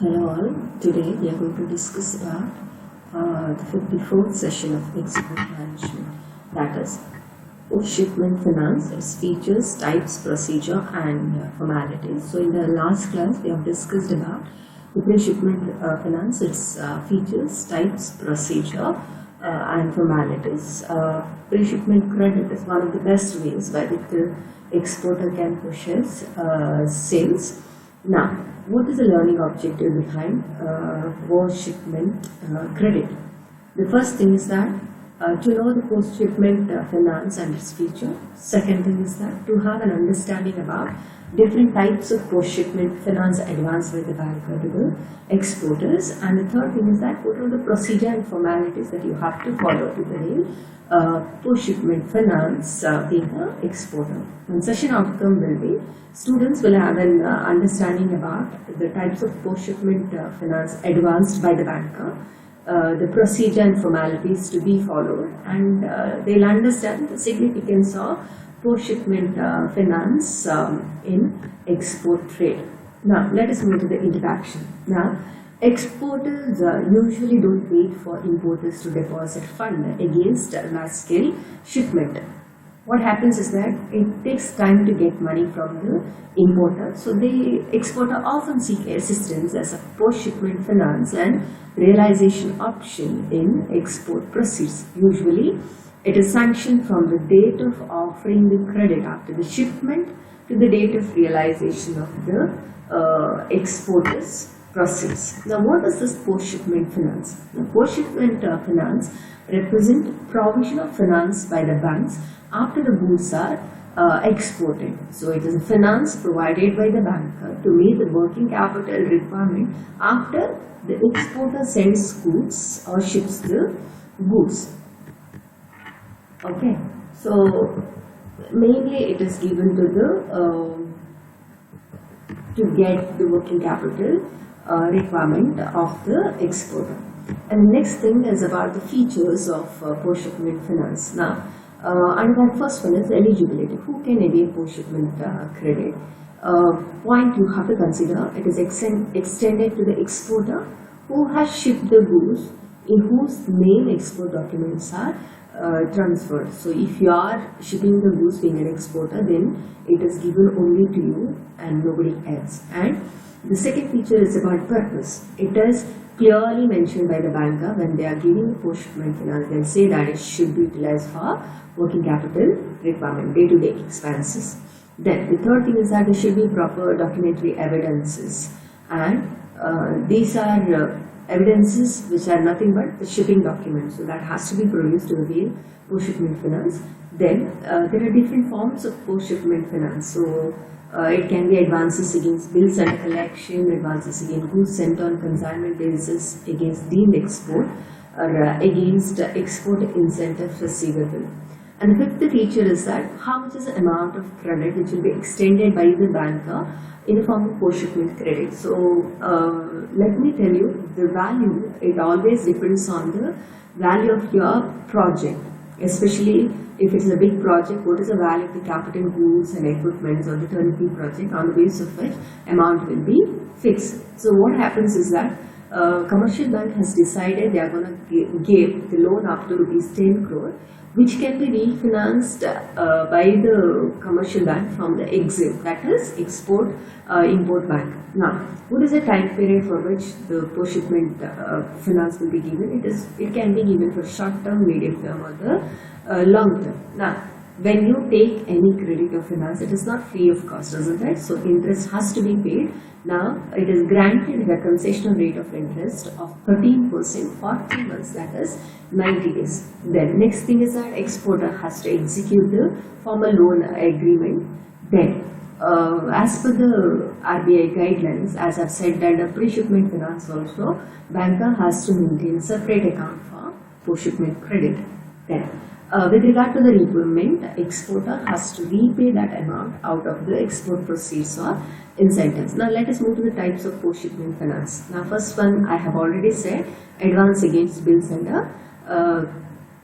Hello all, today we are going to discuss about the 54th session of export management, that is post-shipment finance, its features, types, procedure and formalities. So in the last class we have discussed about the pre-shipment finance, its features, types, procedure and formalities. Pre-shipment credit is one of the best ways by which the exporter can push his sales. Now, what is the learning objective behind post-shipment credit? The first thing is that to know the post-shipment finance and its feature. Second thing is that to have an understanding about different types of post-shipment finance advanced by the banker to the exporters. And the third thing is that what are the procedure and formalities that you have to follow to the post-shipment finance being an exporter. And session outcome will be students will have an understanding about the types of post-shipment finance advanced by the banker, the procedure and formalities to be followed, and they'll understand the significance of post-shipment finance in export trade. Now, let us move to the introduction. Now, exporters usually don't wait for importers to deposit fund against large-scale shipment. What happens is that it takes time to get money from the importer. So the exporter often seek assistance as a post-shipment finance and realization option in export proceeds. Usually, it is sanctioned from the date of offering the credit after the shipment to the date of realization of the exporter's proceeds. Now, what is this post-shipment finance? The post-shipment finance represent provision of finance by the banks after the goods are exported. So it is a finance provided by the banker to meet the working capital requirement after the exporter sells goods or ships the goods. Okay, so mainly it is given to the to get the working capital requirement of the exporter. And the next thing is about the features of post-shipment finance. Now, and that first one is eligibility. Who can avail post-shipment credit? Point you have to consider, it is extended to the exporter who has shipped the goods in whose name export documents are transferred. So if you are shipping the goods being an exporter, then it is given only to you and nobody else. And the second feature is about purpose. It is clearly mentioned by the banker when they are giving post-shipment finance. They'll say that it should be utilized for working capital requirement, day-to-day expenses. Then the third thing is that there should be proper documentary evidences, and these are evidences which are nothing but the shipping documents. So that has to be produced to avail post-shipment finance. Then there are different forms of post-shipment finance. So it can be advances against bills and collection, advances against goods sent on consignment basis, against deemed export, or against export incentive receivable. And the fifth feature is that how much is the amount of credit which will be extended by the banker in the form of post-shipment credit. So let me tell you, the value, it always depends on the value of your project, especially if it's a big project. What is the value of the capital goods and equipment on the turnkey project, on the basis of which amount will be fixed. So what happens is that commercial bank has decided they are going to give the loan up to rupees 10 crore, which can be refinanced by the commercial bank from the EXIM, that is Export Import Bank. Now, what is the time period for which the post-shipment finance will be given? It can be given for short term, medium term, or the long term. Now, when you take any credit or finance, it is not free of cost, isn't it? So interest has to be paid. Now, it is granted the concessional rate of interest of 13% for 3 months, that is 90 days. Then next thing is that exporter has to execute the formal loan agreement. Then as per the RBI guidelines, as I've said, that the pre-shipment finance also, banker has to maintain a separate account for post-shipment credit. Then with regard to the repayment, exporter has to repay that amount out of the export proceeds or incentives. Now let us move to the types of post-shipment finance. Now first one I have already said, advance against bills and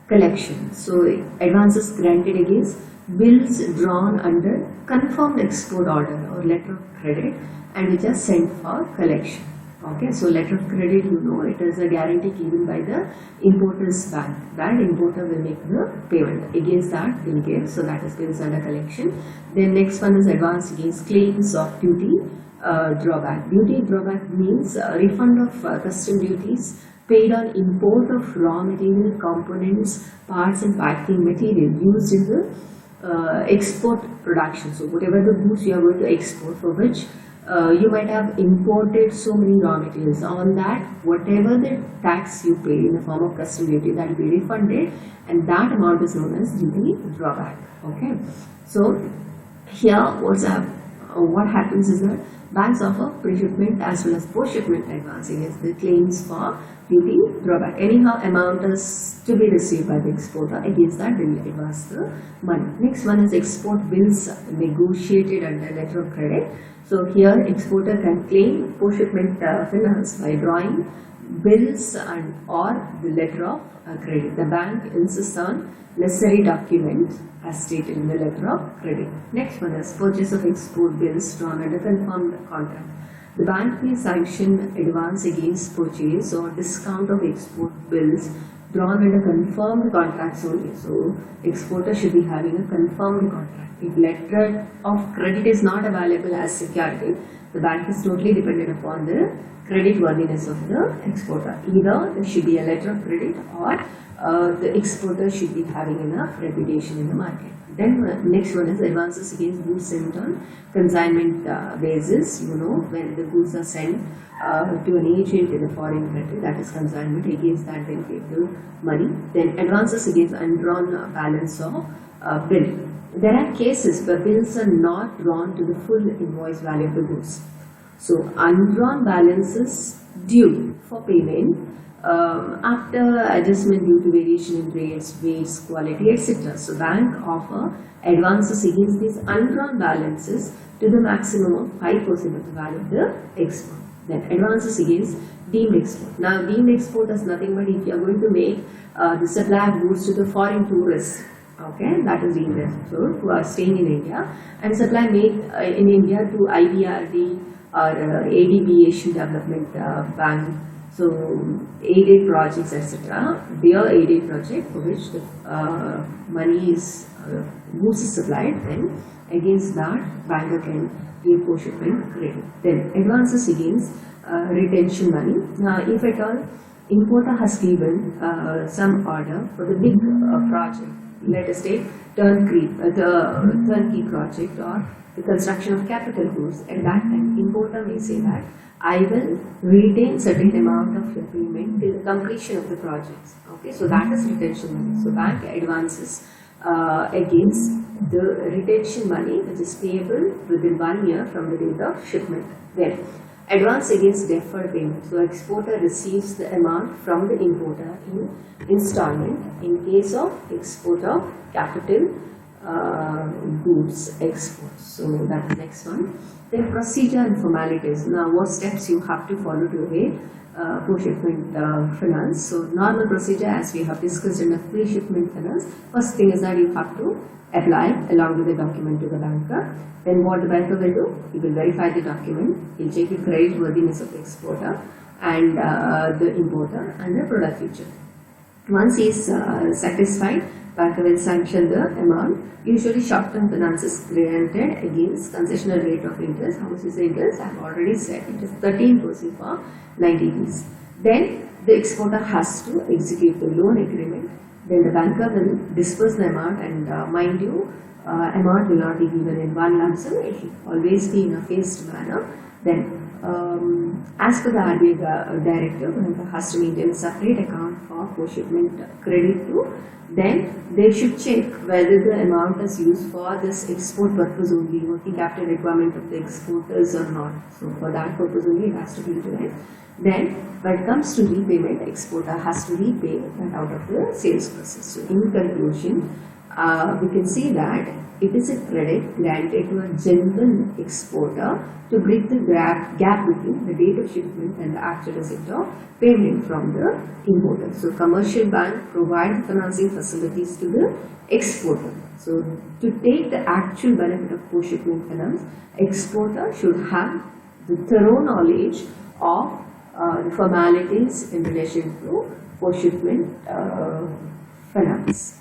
collection. So advances granted against bills drawn under confirmed export order or letter of credit and which are sent for collection. Okay, so letter of credit, you know, it is a guarantee given by the importer's bank. That importer will make the payment. Against that, will give. So that is bills under collection. Then next one is advance against claims of duty drawback. Duty drawback means refund of custom duties paid on import of raw material, components, parts and packing material used in the export production. So whatever the goods you are going to export, for which you might have imported so many raw materials, on that whatever the tax you pay in the form of custom duty, that will be refunded, and that amount is known as duty drawback. Okay, so here what happens is that banks offer pre-shipment as well as post-shipment advance against the claims for duty drawback. Anyhow, amount is to be received by the exporter, against that they will advance the money. Next one is export bills negotiated under letter of credit. So here exporter can claim post-shipment finance by drawing bills and or the letter of credit. The bank insists on necessary documents as stated in the letter of credit. Next one is purchase of export bills drawn under confirmed contract. The bank may sanction advance against purchase or discount of export bills drawn under confirmed contracts only. So exporter should be having a confirmed contract. If letter of credit is not available as security, the bank is totally dependent upon the credit worthiness of the exporter. Either there should be a letter of credit, or the exporter should be having enough reputation in the market. Then next one is advances against goods sent on consignment basis. You know, when the goods are sent to an agent in a foreign country, that is consignment. Against that, they'll pay the money. Then advances against undrawn balance of bill. There are cases where bills are not drawn to the full invoice value of the goods. So undrawn balances due for payment after adjustment due to variation in rates, weights, quality, etc. So bank offer advances against these undrawn balances to the maximum of 5% of the value of the export. Then advances against deemed export. Now deemed export is nothing but if you are going to make the supply of goods to the foreign tourists. Okay, that is deemed export, who are staying in India, and supply made in India to IBRD or ADB, Asian Development Bank. So aided projects, etc. Their aided project for which the money is goods is supplied, then against that banker can give post-shipment credit. Then advances against retention money. Now, if at all importer has given some order for the big project, let us take turnkey project or the construction of capital goods, at that time importer may say that I will retain certain amount of your payment till the completion of the projects. Okay, so that is retention money. So bank advances against the retention money which is payable within 1 year from the date of shipment. Then advance against deferred payment. So exporter receives the amount from the importer in installment in case of export of capital goods exports. So that is next one. Then procedure and formalities. Now what steps you have to follow to evade post-shipment finance. So normal procedure, as we have discussed in the pre-shipment finance, first thing is that you have to apply along with the document to the banker. Then what the banker will do, he will verify the document, he will check the credit worthiness of the exporter and the importer and the product feature. Once he is satisfied, banker will sanction the amount. Usually short-term finance is granted against concessional rate of interest. How much is the interest? I have already said it is 13% for 90 days. Then the exporter has to execute the loan agreement. Then the banker will disperse the amount, and mind you, amount will not be given in one lump sum. It will always be in a phased manner. Then as per the RBI directive, banker has to maintain a separate account for post-shipment credit too. Then they should check whether the amount is used for this export purpose only, working capital requirement of the exporters or not. So for that purpose only it has to be utilized. Then when it comes to repayment, exporter has to repay that out of the sales process. So in conclusion, we can see that it is a credit granted to a genuine exporter to bridge the gap between the date of shipment and the actual receipt of payment from the importer. So commercial bank provide financing facilities to the exporter. So to take the actual benefit of post-shipment finance, exporter should have the thorough knowledge of the formalities in relation to post-shipment finance.